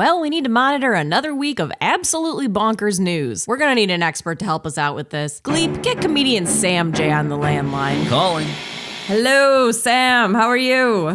Well, we need to monitor another week of absolutely bonkers news. We're gonna need an expert to help us out with this. Gleep, get comedian Sam J on the landline. Calling. Hello, Sam. How are you?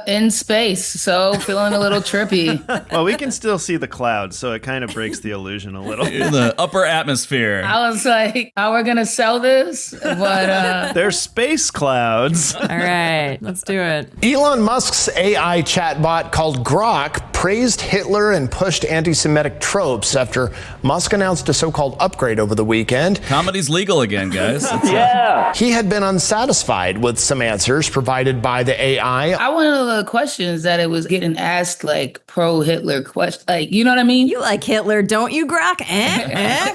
In space, so feeling a little trippy. Well, we can still see the clouds, so it kind of breaks the illusion a little. In the upper atmosphere. I was like, how are we gonna sell this? But They're space clouds. All right, let's do it. Elon Musk's AI chatbot called Grok praised Hitler and pushed anti-Semitic tropes after Musk announced a so-called upgrade over the weekend. Comedy's legal again, guys. Yeah. He had been unsatisfied with some answers provided by the AI. I one of the questions that it was getting asked, like pro-Hitler questions, like, you know what I mean? You like Hitler, don't you, Grok?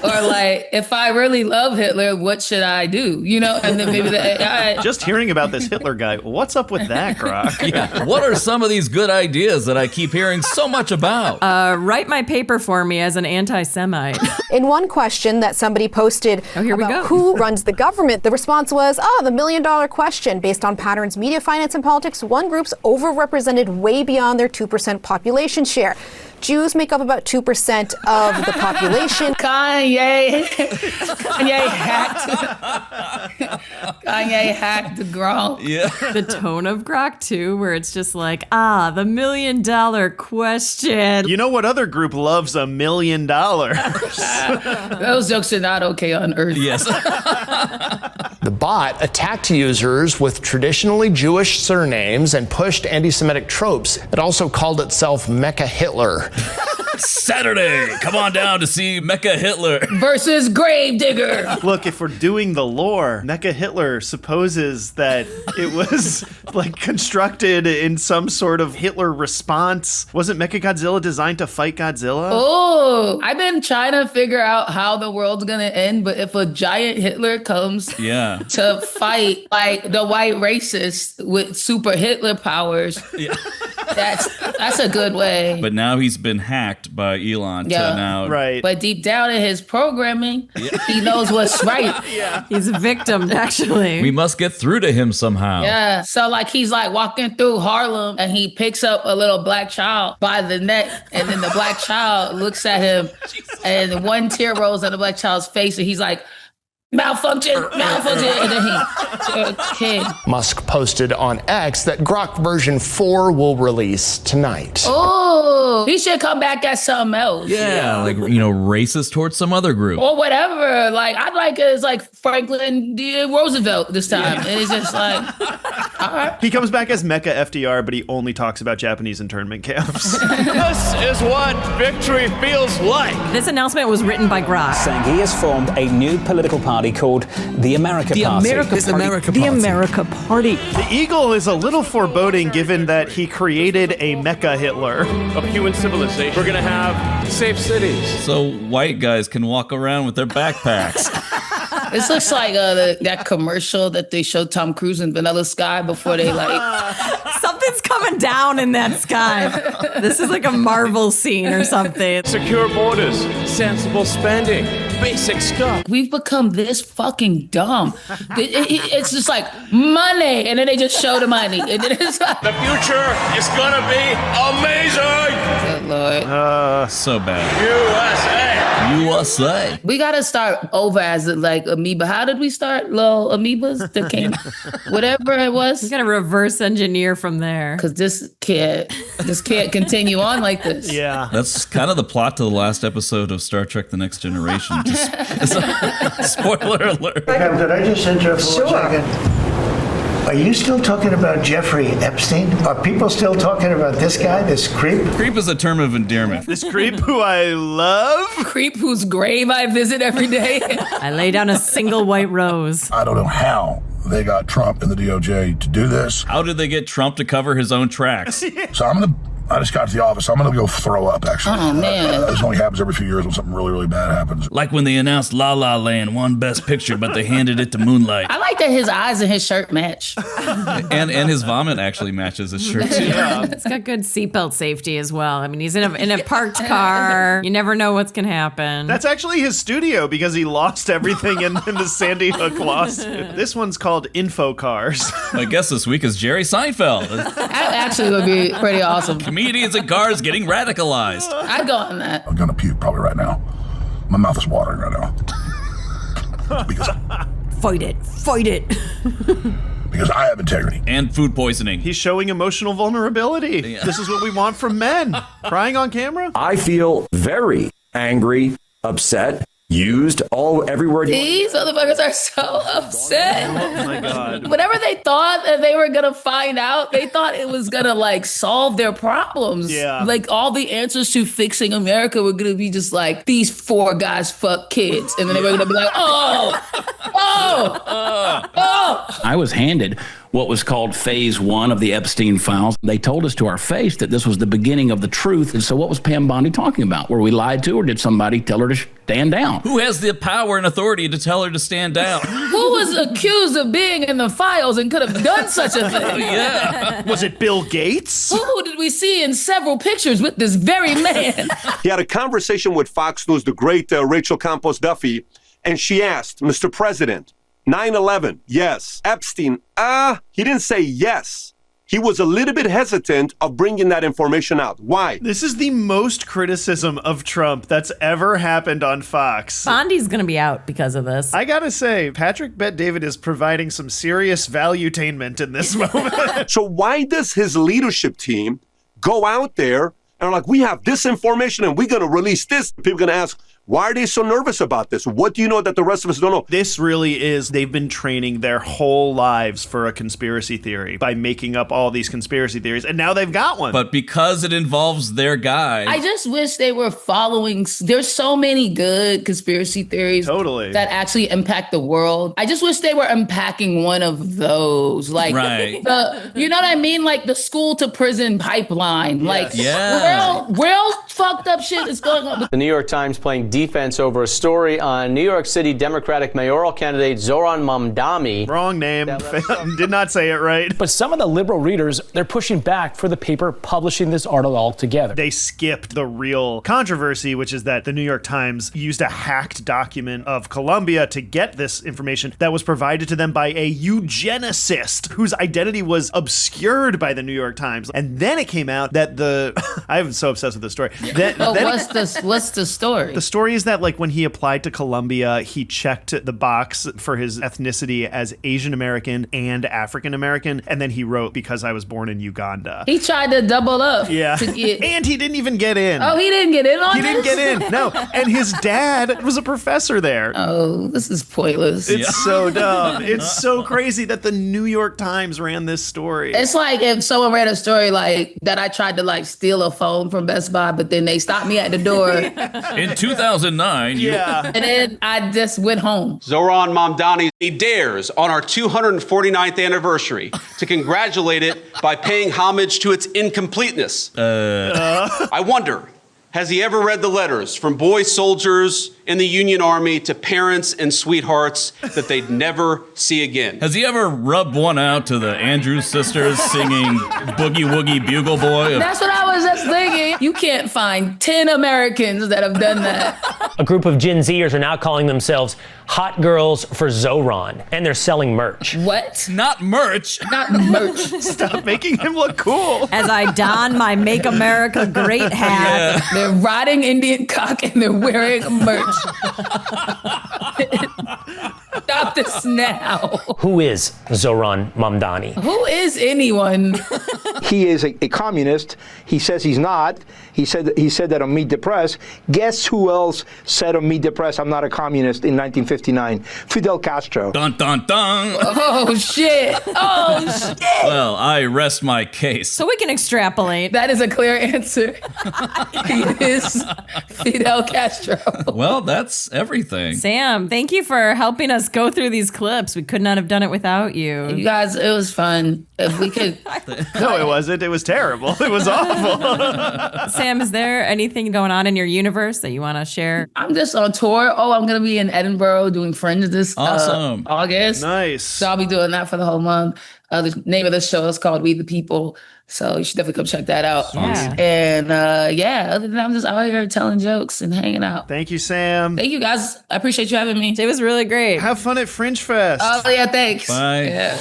Or like, if I really love Hitler, what should I do? You know, and then maybe the AI. Just hearing about this Hitler guy, what's up with that, Grok? Yeah. What are some of these good ideas that I keep hearing so much about? Write my paper for me as an anti-Semite. In one question that somebody posted about who runs the government, the response was, the $1 million question. Based on patterns, media, finance, and politics, one group's overrepresented way beyond their 2% population share. Jews make up about 2% of the population. Kanye hacked the Gronk. Yeah. The tone of Grok, too, where it's just like, the $1 million question. You know what other group loves $1 million? Those jokes are not okay on Earth. Yes. The bot attacked users with traditionally Jewish surnames and pushed anti-Semitic tropes. It also called itself Mecha Hitler. Saturday, come on down to see Mecha Hitler. Versus Gravedigger. Look, if we're doing the lore, Mecha Hitler supposes that it was like constructed in some sort of Hitler response. Wasn't Mechagodzilla designed to fight Godzilla? Oh, I've been trying to figure out how the world's gonna end, but if a giant Hitler comes to fight like the white racist with super Hitler powers, that's a good way. But now he's been hacked by Elon to now. Right. But deep down in his programming, he knows what's right. He's a victim, actually. We must get through to him somehow. Yeah. So like he's like walking through Harlem and he picks up a little black child by the neck, and then the black child looks at him and one tear rolls on the black child's face, and he's like, malfunction, and then he Musk posted on X that Grok version 4 will release tonight. Oh, he should come back as something else. Yeah, like, racist towards some other group. Or whatever. Like, I'd like it as like Franklin D. Roosevelt this time. And it's just like, all right. He comes back as Mecha FDR, but he only talks about Japanese internment camps. This is what victory feels like. This announcement was written by Grok. Saying he has formed a new political party called the America Party. The America Party. The Eagle is a little foreboding given that he created a Mecha Hitler. Of human civilization. We're gonna have safe cities. So white guys can walk around with their backpacks. This looks like that commercial that they showed Tom Cruise in Vanilla Sky before they like... Something's coming down in that sky. This is like a Marvel scene or something. Secure borders, sensible spending, basic stuff. We've become this fucking dumb. It's just like money, and then they just show the money, and then it's like... The future is gonna be amazing! Good Lord. So bad. USA. We gotta start over as like amoeba. How did we start? Little amoebas that came, whatever it was. We gotta reverse engineer from there. Because this can't continue on like this. Yeah. That's kind of the plot to the last episode of Star Trek The Next Generation. Spoiler alert. Did I just interrupt for 1 second? Are you still talking about Jeffrey Epstein? Are people still talking about this guy, this creep? Creep is a term of endearment. This creep who I love? Creep whose grave I visit every day. I lay down a single white rose. I don't know how they got Trump and the DOJ to do this. How did they get Trump to cover his own tracks? So I just got to the office. I'm going to go throw up, actually. Oh, man. This only happens every few years when something really, really bad happens. Like when they announced La La Land won Best Picture, but they handed it to Moonlight. I like that his eyes and his shirt match. And his vomit actually matches his shirt, too. Yeah. It's got good seatbelt safety as well. I mean, he's in a parked car. You never know what's going to happen. That's actually his studio because he lost everything in the Sandy Hook lawsuit. This one's called Info Cars. My guest this week is Jerry Seinfeld. That actually would be pretty awesome. Comedians and cars getting radicalized. I'd go on that. I'm gonna puke probably right now. My mouth is watering right now. Because Fight it. because I have integrity. And food poisoning. He's showing emotional vulnerability. Yeah. This is what we want from men. Crying on camera? I feel very angry, upset, used every word. These motherfuckers are so upset. Oh my God. Whatever they thought that they were gonna find out, they thought it was gonna like solve their problems. Yeah. Like all the answers to fixing America were gonna be just like, these 4 guys fuck kids. And then they were gonna be like, oh. I was handed what was called phase 1 of the Epstein Files. They told us to our face that this was the beginning of the truth. And so what was Pam Bondi talking about? Were we lied to, or did somebody tell her to stand down? Who has the power and authority to tell her to stand down? Who was accused of being in the files and could have done such a thing? Yeah. Was it Bill Gates? Who did we see in several pictures with this very man? He had a conversation with Fox News, the great Rachel Campos Duffy, and she asked, Mr. President, 9/11, yes. Epstein, he didn't say yes. He was a little bit hesitant of bringing that information out. Why? This is the most criticism of Trump that's ever happened on Fox. Bondi's going to be out because of this. I gotta say, Patrick Bet-David is providing some serious valuetainment in this moment. So why does his leadership team go out there and are like, we have this information and we're going to release this? People are going to ask, why are they so nervous about this? What do you know that the rest of us don't know? This really is, they've been training their whole lives for a conspiracy theory by making up all these conspiracy theories, and now they've got one. But because it involves their guy. I just wish they were following. There's so many good conspiracy theories that actually impact the world. I just wish they were unpacking one of those. Like, right. You know what I mean? Like the school to prison pipeline. Yes. Like, real fucked up shit is going on. The New York Times playing defense over a story on New York City Democratic mayoral candidate Zoron Mandami. Wrong name. Did not say it right. But some of the liberal readers, they're pushing back for the paper publishing this article altogether. They skipped the real controversy, which is that the New York Times used a hacked document of Columbia to get this information that was provided to them by a eugenicist whose identity was obscured by the New York Times. And then it came out that I'm so obsessed with this story. What's the story? The story is that, like, when he applied to Columbia, he checked the box for his ethnicity as Asian American and African American, and then he wrote, because I was born in Uganda. He tried to double up. Yeah. And he didn't even get in. Oh, he didn't get in on this? He didn't get in. No. And his dad was a professor there. Oh, this is pointless. It's so dumb. It's so crazy that the New York Times ran this story. It's like if someone ran a story like that I tried to like steal a phone from Best Buy, but then they stopped me at the door. In 2009. Yeah. And then I just went home. Zoron Mandami, he dares on our 249th anniversary to congratulate it by paying homage to its incompleteness. I wonder, has he ever read the letters from boy soldiers in the Union Army to parents and sweethearts that they'd never see again? Has he ever rubbed one out to the Andrews sisters singing Boogie Woogie Bugle Boy? That's what I was just thinking. You can't find 10 Americans that have done that. A group of Gen Zers are now calling themselves Hot Girls for Zoron, and they're selling merch. What? Not merch. Not merch. Stop making him look cool. As I don my Make America Great hat. Yeah. They're riding Indian cock and they're wearing merch. Stop this now. Who is Zoron Mandami? Who is anyone? He is a communist. He says he's not. He said that on Meet the Press. Guess who else said on Meet the Press, I'm not a communist in 1959? Fidel Castro. Dun, dun, dun. Oh, shit. Oh, shit. Well, I rest my case. So we can extrapolate. That is a clear answer. He is Fidel Castro. Well, that's everything. Sam, thank you for helping us go through these clips. We could not have done it without you. You guys, it was fun. If we could. No, it wasn't. It was terrible. It was awful. Sam, is there anything going on in your universe that you want to share? I'm just on tour. Oh, I'm going to be in Edinburgh doing Fringe this August. Nice. So I'll be doing that for the whole month. The name of the show is called We the People. So you should definitely come check that out. Yeah. And other than that, I'm just out here telling jokes and hanging out. Thank you, Sam. Thank you, guys. I appreciate you having me. It was really great. Have fun at Fringe Fest. Oh, yeah, thanks. Bye. Yeah.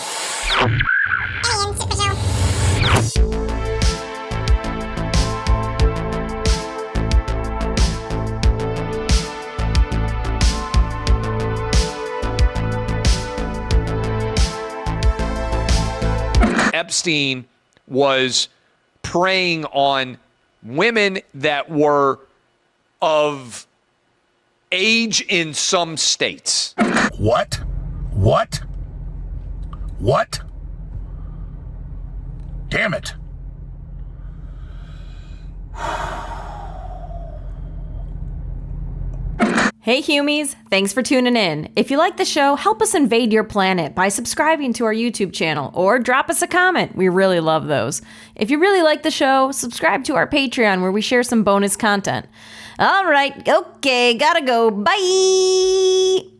Epstein was preying on women that were of age in some states. What? Damn it. Hey Humies, thanks for tuning in. If you like the show, help us invade your planet by subscribing to our YouTube channel or drop us a comment. We really love those. If you really like the show, subscribe to our Patreon where we share some bonus content. All right, okay, gotta go. Bye!